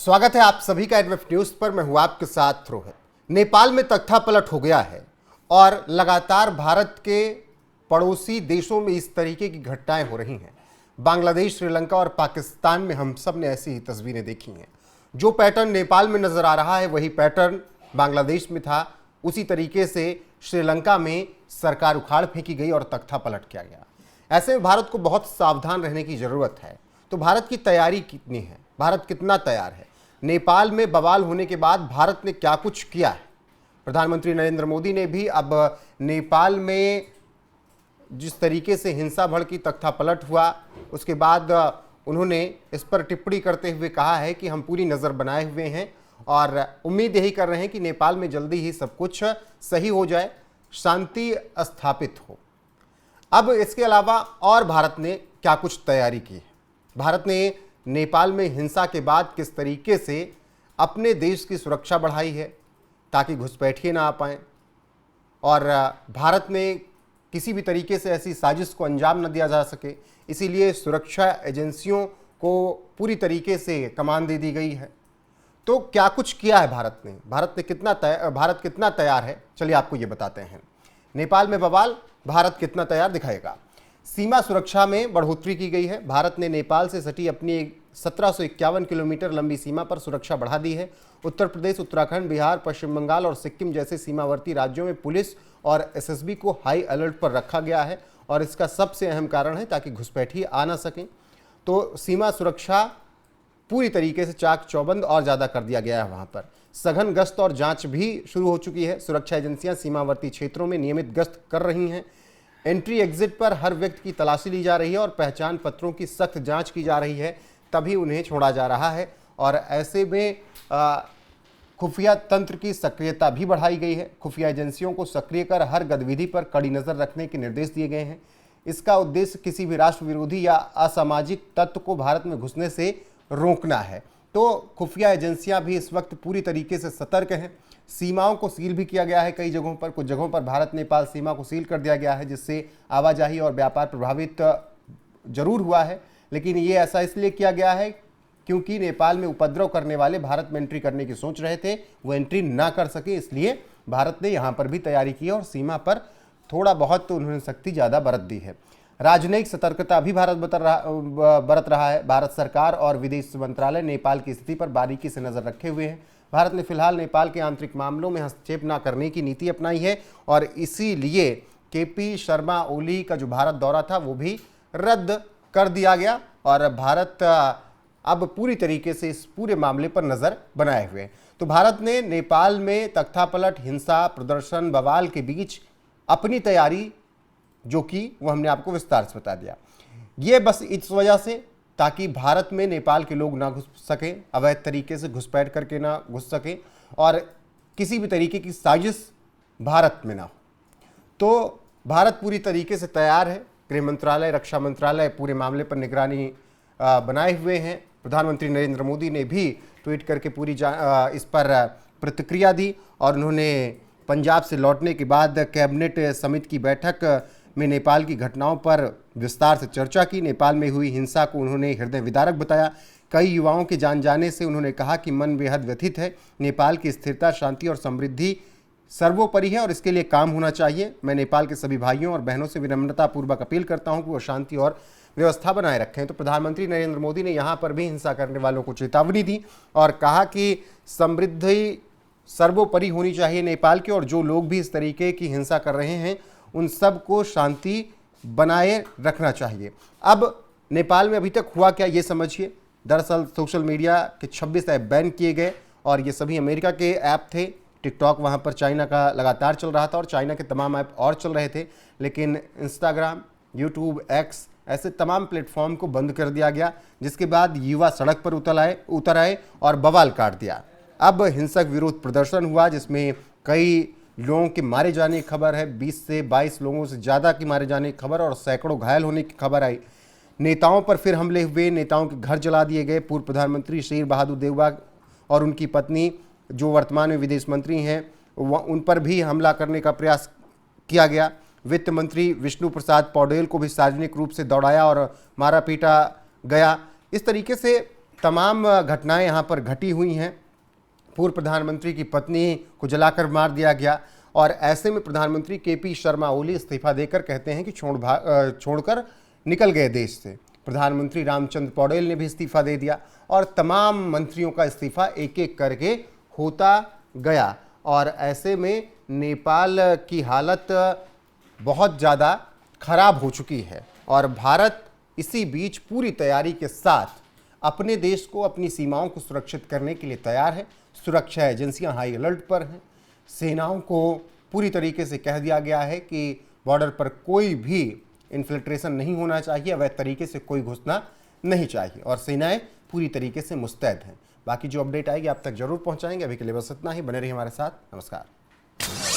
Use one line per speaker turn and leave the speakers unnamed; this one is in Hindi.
स्वागत है आप सभी का एडवेफ न्यूज पर। मैं हूं आपके साथ रोहित। नेपाल में तख्तापलट हो गया है और लगातार भारत के पड़ोसी देशों में इस तरीके की घटनाएं हो रही हैं। बांग्लादेश, श्रीलंका और पाकिस्तान में हम सब ने ऐसी ही तस्वीरें देखी हैं। जो पैटर्न नेपाल में नजर आ रहा है वही पैटर्न बांग्लादेश में था। उसी तरीके से श्रीलंका में सरकार उखाड़ फेंकी गई और तख्तापलट किया गया। ऐसे में भारत को बहुत सावधान रहने की जरूरत है। तो भारत की तैयारी कितनी है, भारत कितना तैयार है? नेपाल में बवाल होने के बाद भारत ने क्या कुछ किया है? प्रधानमंत्री नरेंद्र मोदी ने भी अब नेपाल में जिस तरीके से हिंसा भड़की, तख्तापलट हुआ, उसके बाद उन्होंने इस पर टिप्पणी करते हुए कहा है कि हम पूरी नज़र बनाए हुए हैं और उम्मीद यही कर रहे हैं कि नेपाल में जल्दी ही सब कुछ सही हो जाए, शांति स्थापित हो। अब इसके अलावा और भारत ने क्या कुछ तैयारी की है? भारत ने नेपाल में हिंसा के बाद किस तरीके से अपने देश की सुरक्षा बढ़ाई है ताकि घुसपैठिए ना आ पाएँ, और भारत में किसी भी तरीके से ऐसी साजिश को अंजाम न दिया जा सके, इसीलिए सुरक्षा एजेंसियों को पूरी तरीके से कमान दे दी गई है। तो क्या कुछ किया है भारत ने? भारत कितना तैयार है, चलिए आपको ये बताते हैं। नेपाल में बवाल, भारत कितना तैयार दिखाएगा। सीमा सुरक्षा में बढ़ोतरी की गई है। भारत ने नेपाल से सटी अपनी 1751 किलोमीटर लंबी सीमा पर सुरक्षा बढ़ा दी है। उत्तर प्रदेश, उत्तराखंड, बिहार, पश्चिम बंगाल और सिक्किम जैसे सीमावर्ती राज्यों में पुलिस और एसएसबी को हाई अलर्ट पर रखा गया है और इसका सबसे अहम कारण है ताकि घुसपैठिए आ ना सकें। तो सीमा सुरक्षा पूरी तरीके से चाक चौबंद और ज़्यादा कर दिया गया है। वहाँ पर सघन गश्त और जांच भी शुरू हो चुकी है। सुरक्षा एजेंसियां सीमावर्ती क्षेत्रों में नियमित गश्त कर रही हैं। एंट्री एग्जिट पर हर व्यक्ति की तलाशी ली जा रही है और पहचान पत्रों की सख्त जांच की जा रही है, तभी उन्हें छोड़ा जा रहा है। और ऐसे में खुफिया तंत्र की सक्रियता भी बढ़ाई गई है। खुफिया एजेंसियों को सक्रिय कर हर गतिविधि पर कड़ी नज़र रखने के निर्देश दिए गए हैं। इसका उद्देश्य किसी भी राष्ट्र विरोधी या असामाजिक तत्व को भारत में घुसने से रोकना है। तो खुफिया एजेंसियां भी इस वक्त पूरी तरीके से सतर्क हैं। सीमाओं को सील भी किया गया है कई जगहों पर। कुछ जगहों पर भारत नेपाल सीमा को सील कर दिया गया है, जिससे आवाजाही और व्यापार प्रभावित जरूर हुआ है, लेकिन ये ऐसा इसलिए किया गया है क्योंकि नेपाल में उपद्रव करने वाले भारत में एंट्री करने की सोच रहे थे, वो एंट्री ना कर सके, इसलिए भारत ने यहाँ पर भी तैयारी की और सीमा पर थोड़ा बहुत तो उन्होंने सख्ती ज़्यादा बरत दी है। राजनयिक सतर्कता भी भारत बरत रहा है। भारत सरकार और विदेश मंत्रालय नेपाल की स्थिति पर बारीकी से नज़र रखे हुए हैं। भारत ने फिलहाल नेपाल के आंतरिक मामलों में हस्तक्षेप न करने की नीति अपनाई है और इसीलिए केपी शर्मा ओली का जो भारत दौरा था वो भी रद्द कर दिया गया और भारत अब पूरी तरीके से इस पूरे मामले पर नज़र बनाए हुए हैं। तो भारत ने नेपाल में तख्तापलट, हिंसा, प्रदर्शन, बवाल के बीच अपनी तैयारी जो कि वो हमने आपको विस्तार से बता दिया। ये बस इस वजह से ताकि भारत में नेपाल के लोग ना घुस सकें, अवैध तरीके से घुसपैठ करके ना घुस सकें और किसी भी तरीके की साजिश भारत में ना हो। तो भारत पूरी तरीके से तैयार है। गृह मंत्रालय, रक्षा मंत्रालय पूरे मामले पर निगरानी बनाए हुए हैं। प्रधानमंत्री नरेंद्र मोदी ने भी ट्वीट करके पूरी इस पर प्रतिक्रिया दी और उन्होंने पंजाब से लौटने के बाद कैबिनेट समिति की बैठक में नेपाल की घटनाओं पर विस्तार से चर्चा की। नेपाल में हुई हिंसा को उन्होंने हृदय विदारक बताया। कई युवाओं के जान जाने से उन्होंने कहा कि मन बेहद व्यथित है। नेपाल की स्थिरता, शांति और समृद्धि सर्वोपरि है और इसके लिए काम होना चाहिए। मैं नेपाल के सभी भाइयों और बहनों से विनम्रतापूर्वक अपील करता हूं कि वो शांति और व्यवस्था बनाए रखें। तो प्रधानमंत्री नरेंद्र मोदी ने यहाँ पर भी हिंसा करने वालों को चेतावनी दी और कहा कि समृद्धि सर्वोपरि होनी चाहिए नेपाल की, और जो लोग भी इस तरीके की हिंसा कर रहे हैं उन सब को शांति बनाए रखना चाहिए। अब नेपाल में अभी तक हुआ क्या ये समझिए। दरअसल सोशल मीडिया के 26 ऐप बैन किए गए और ये सभी अमेरिका के ऐप थे। टिकटॉक वहाँ पर चाइना का लगातार चल रहा था और चाइना के तमाम ऐप और चल रहे थे, लेकिन इंस्टाग्राम, यूट्यूब, एक्स ऐसे तमाम प्लेटफॉर्म को बंद कर दिया गया, जिसके बाद युवा सड़क पर उतर आए और बवाल काट दिया। अब हिंसक विरोध प्रदर्शन हुआ जिसमें कई लोगों के मारे जाने की खबर है। 20 से 22 लोगों से ज़्यादा की मारे जाने की खबर और सैकड़ों घायल होने की खबर आई। नेताओं पर फिर हमले हुए, नेताओं के घर जला दिए गए। पूर्व प्रधानमंत्री शेर बहादुर देउबा और उनकी पत्नी जो वर्तमान में विदेश मंत्री हैं उन पर भी हमला करने का प्रयास किया गया। वित्त मंत्री विष्णु प्रसाद पौडेल को भी सार्वजनिक रूप से दौड़ाया और मारा पीटा गया। इस तरीके से तमाम घटनाएं यहाँ पर घटी हुई हैं। पूर्व प्रधानमंत्री की पत्नी को जलाकर मार दिया गया और ऐसे में प्रधानमंत्री केपी शर्मा ओली इस्तीफा देकर कहते हैं कि छोड़कर निकल गए देश से। प्रधानमंत्री रामचंद्र पौडेल ने भी इस्तीफा दे दिया और तमाम मंत्रियों का इस्तीफा एक एक करके होता गया और ऐसे में नेपाल की हालत बहुत ज़्यादा खराब हो चुकी है और भारत इसी बीच पूरी तैयारी के साथ अपने देश को, अपनी सीमाओं को सुरक्षित करने के लिए तैयार है। सुरक्षा एजेंसियां हाई अलर्ट पर हैं। सेनाओं को पूरी तरीके से कह दिया गया है कि बॉर्डर पर कोई भी इन्फिल्ट्रेशन नहीं होना चाहिए, अवैध तरीके से कोई घुसना नहीं चाहिए और सेनाएं पूरी तरीके से मुस्तैद हैं। बाकी जो अपडेट आएगी आप तक जरूर पहुंचाएंगे। अभी के लिए बस इतना ही। बने रहिए हमारे साथ। नमस्कार।